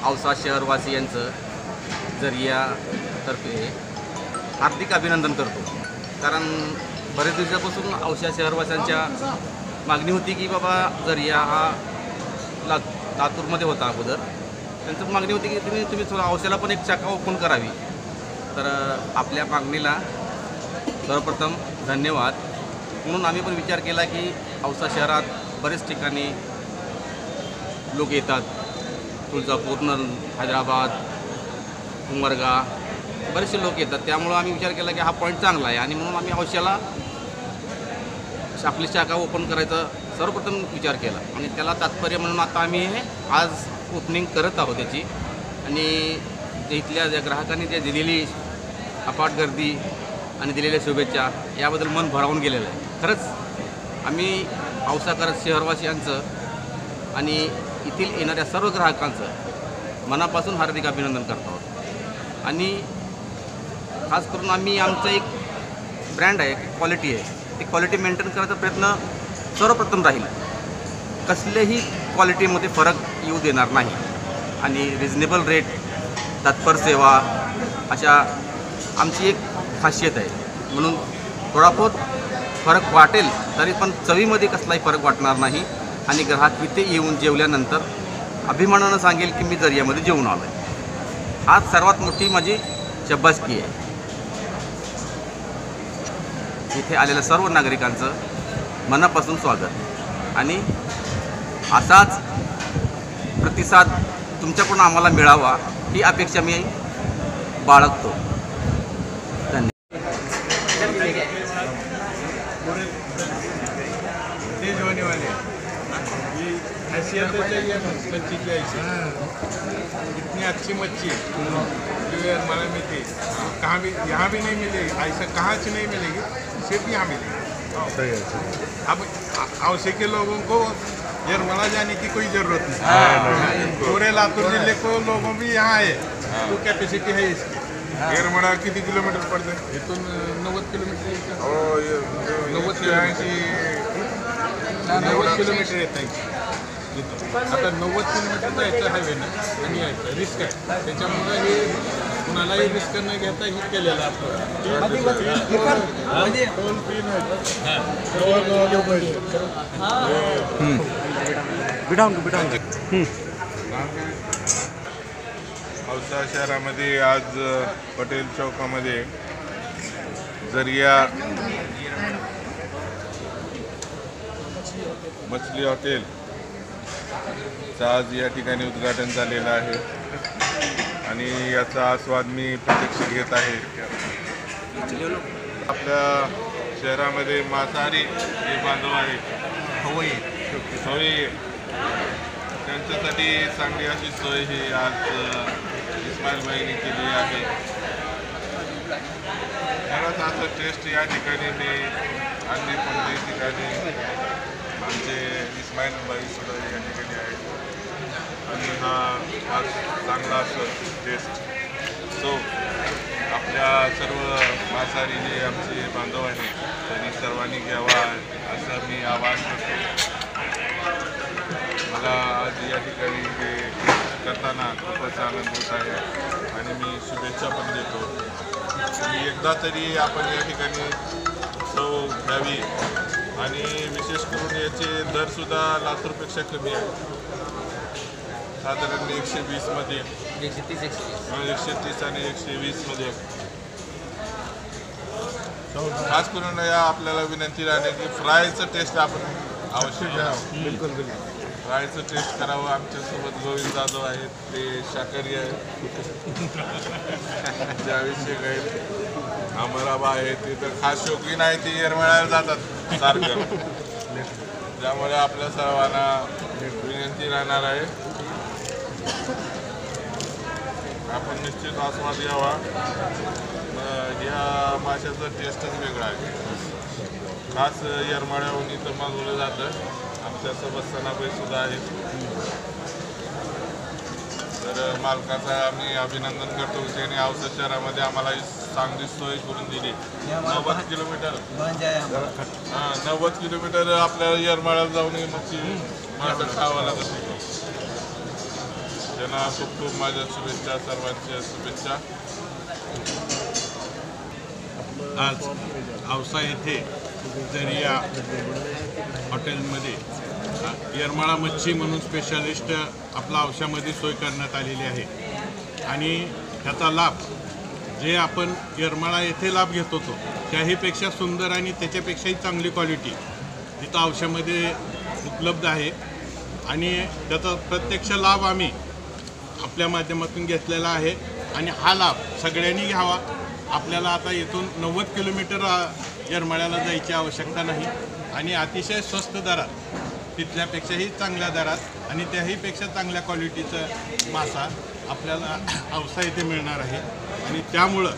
औसा शहरवासियांचं जरियातर्फे हार्दिक अभिनंदन करतो। कारण बरेच दिवसापासून औसा शहरवासियांच्या मागणी होती की बाबा जरिया हा लातूरमध्ये होता अगोदर, त्यांची मागणी होती की तुम्ही थोडं औस्याला पण एक शाखा ओपन करावी। तर आपल्या मागणीला सर्वप्रथम धन्यवाद। म्हणून आम्ही पण विचार केला की औसा शहरात बरेच ठिकाणी लोक येतात, तुळजापूर, हैदराबाद, उमरगा बरेचसे लोक येतात, त्यामुळं आम्ही विचार केला की हा पॉईंट चांगला आहे आणि म्हणून आम्ही औस्याला आपली शाखा ओपन करायचा सर्वप्रथम विचार केला आणि त्याला तात्पर्य म्हणून आता आम्ही हे आज ओपनिंग करत आहोत त्याची। आणि जे इथल्या ज्या ग्राहकांनी जे दिलेली अफाट गर्दी आणि दिलेल्या शुभेच्छा याबद्दल मन भरावून गेलेलं आहे। खरंच आम्ही औसाकर शहरवासियांचं आणि येथील येणाऱ्या सर्व ग्राहकांचं मनापासून हार्दिक अभिनंदन करतो आहोत। आणि खास करून आम्ही आमचं एक ब्रँड आहे, क्वालिटी आहे, ती क्वालिटी मेंटेन करायचा प्रयत्न सर्वप्रथम राहील। कसलेही क्वालिटीमध्ये फरक येऊ देणार नाही आणि रिजनेबल रेट, तत्पर सेवा अशा आमची एक खासियत आहे। म्हणून थोडा बहुत फरक वाटेल तरी पण चवीमध्ये कसलाही फरक वाटणार नाही आणि ग्राहक इथे येऊन जेवल्यानंतर अभिमानानं सांगेल की मी जरियामध्ये जेवून आलो आहे। आज सर्वात मोठी माझी शब्बासकी आहे। इथे आलेल्या सर्व नागरिकांचं मनापासून स्वागत आणि असाच प्रतिसाद तुमच्याकडून आम्हाला मिळावा ही अपेक्षा मी बाळगतो। इतनी अच्छी मच्छी जो हमारा मिलती कहाँ भी, यहाँ भी नहीं मिलेगी, ऐसा कहाँ से नहीं मिलेगी, सिर्फ यहाँ मिलेगी। अब औसे के लोगों को यरमला जाने की कोई ज़रूरत नहीं। पूरे लातूर जिले को लोगों भी यहाँ है, तो कैपेसिटी है इसकी। येरमळा किती किलोमीटर पड़ते हैं? इथून 90 किलोमीटर, 90 किलोमीटर येत आहे। आता 90 किलोमीटर जायचं हायवे ना आणि यायचं रिस्क आहे, त्याच्यामुळे हे कुणालाही रिस्क न घेता हे केलेलं आपलं। औसा शहरामध्ये आज पटेल चौकामध्ये जरिया मछली हॉटेल आज या ठिकाणी उद्घाटन झालेलं आहे आणि याचा आस्वाद मी प्रत्यक्ष घेत आहे। आपल्या शहरामध्ये मांसाहारी जे बांधव आहेत, खवय्ये, त्यांच्यासाठी चांगली अशी सोय ही आज इस्माईलबाईंनी केली आहे। खरंच असं टेस्ट या ठिकाणी मी अन्य कोणत्याही ठिकाणी आमचे इस्माईलबाई सुद्धा या ठिकाणी आहेत आणि हा चांगला असं टेस्ट सो आपल्या सर्व मांसाहारी जे आमचे बांधव आहेत त्यांनी सर्वांनी घ्यावा असं मी आवाहन करतो। मला आज या ठिकाणी हे करताना खूपच आनंद होत आहे आणि मी शुभेच्छा पण देतो की एकदा तरी आपण या ठिकाणी चव घ्यावी आणि विशेष करून याचे दरसुद्धा लातूरपेक्षा कमी आहे। साधारण 120 मध्ये, 130 आणि 120 मध्ये। खास करून या आपल्याला विनंती राहणे की फ्रायचं टेस्ट आपण आवश्यक आहे। बिलकुल फ्रायचं टेस्ट करावं। आमच्यासोबत गोविंद जाधव आहेत, ते शाकाहारी आहेत, ज्याविषयी आहेत अमराबा आहेत, ते तर खास शौकीन आहे, ते येरमळ्याला जातात सारखं, त्यामुळे आपल्या सर्वांना विनंती राहणार आहे आपण निश्चित आस्वाद घ्यावा। या माशाचा टेस्टच वेगळा आहे। खास येरमाळ्याहून इथं मागवलं जातं। आमच्यासोबत सनाबाई सुद्धा आहेत, तर मालकाचा आम्ही अभिनंदन करतो ज्याने औसा शहरामध्ये आम्हाला चांगली सोय करून दिली। 90 किलोमीटर 90 किलोमीटर आपल्याला येरमाळ्याला जाऊन मच्छी मासा खावा लागत। त्यांना खूप खूप माझ्या शुभेच्छा, सर्वांच्या शुभेच्छा. आज औसा येथे जरिया हॉटेलमध्ये येरमाळा मच्छी म्हणून स्पेशालिस्ट आपला औशामध्ये सोय करण्यात आलेली आहे आणि त्याचा लाभ जे आपण येरमाळा येथे लाभ घेत होतो त्याहीपेक्षा सुंदर आणि त्याच्यापेक्षाही चांगली क्वालिटी तिथं औशामध्ये उपलब्ध आहे आणि त्याचा प्रत्यक्ष लाभ आम्ही आपल्या माध्यमातून घेतलेला आहे आणि हा लाभ सगळ्यांनी घ्यावा. आपल्याला आता इथून 90 किलोमीटर येरमाळ्याला जायची आवश्यकता नाही आणि अतिशय स्वस्त दरात तिथल्यापेक्षाही चांगल्या दरात आणि त्याहीपेक्षा चांगल्या क्वालिटीचं मासा आपल्याला औसा येथे मिळणार आहे आणि त्यामुळं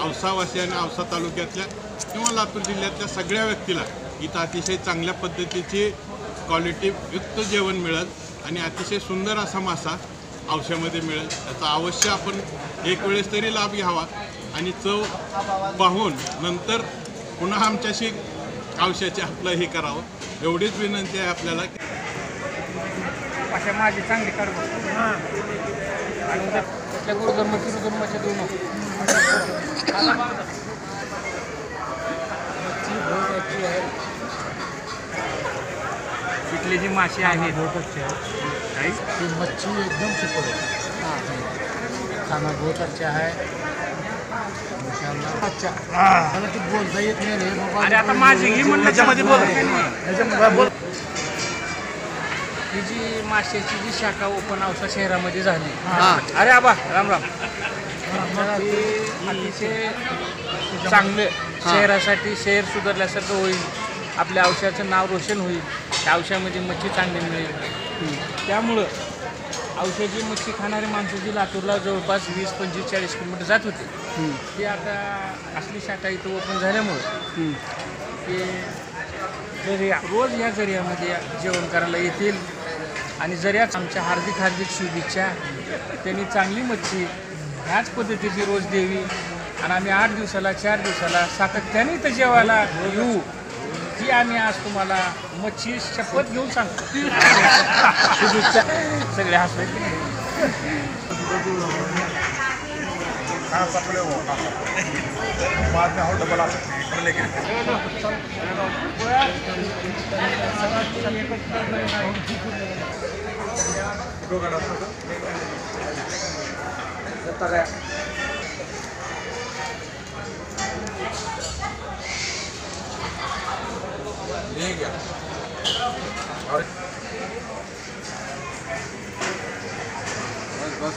औसावासी आणि औसा तालुक्यातल्या किंवा लातूर जिल्ह्यातल्या सगळ्या व्यक्तीला इथं अतिशय चांगल्या पद्धतीची क्वालिटीयुक्त जेवण मिळेल आणि अतिशय सुंदर असा मासा औशामध्ये मिळेल. त्याचा अवश्य आपण एक वेळेस तरी लाभ घ्यावा आणि चव पाहून नंतर पुन्हा आमच्याशी औषधाचे आपलं हे करावं एवढीच विनंती आहे आपल्याला. अशा माझी चांगली काढू आणि त्यातल्या गुरुधर्माच्या देऊ नको. इथली जी माशी आहेत ये मच्छी एकदम सुपर है, खाना बहुत अच्छा है माशाल्लाह. अच्छा मला तू बोलता येत नाही रे बाबा. आणि आता माझी ही म्हणलं त्याच्यामध्ये बोल. ही जी माशाची जी शाखा ओपन औसा शहरामध्ये झाली. अरे आबा राम राम. ती अतिशय चांगलं शहरासाठी शहर सुधारल्यासारखं होईल. आपल्या औषधाचं नाव रोशन होईल. त्या औषधामध्ये मच्छी चांगली मिळेल. त्यामुळं औषधी मच्छी खाणारी माणसं जी लातूरला जवळपास 20-25-40 किलोमीटर जात होते ती आता असली शाखा इथं ओपन झाल्यामुळं ते जरिया रोज या जरियामध्ये जेवण करायला येतील आणि जरियाच आमच्या हार्दिक शुभेच्छा. त्यांनी चांगली मच्छी ह्याच पद्धतीची रोज द्यावी आणि आम्ही 8 दिवसाला 4 दिवसाला सातत्याने इथं जेवायला येऊ ही आम्ही आज तुम्हाला मच्छी शपथ घेऊन सांगतो. शुभेच्छा सगळे हसले. बस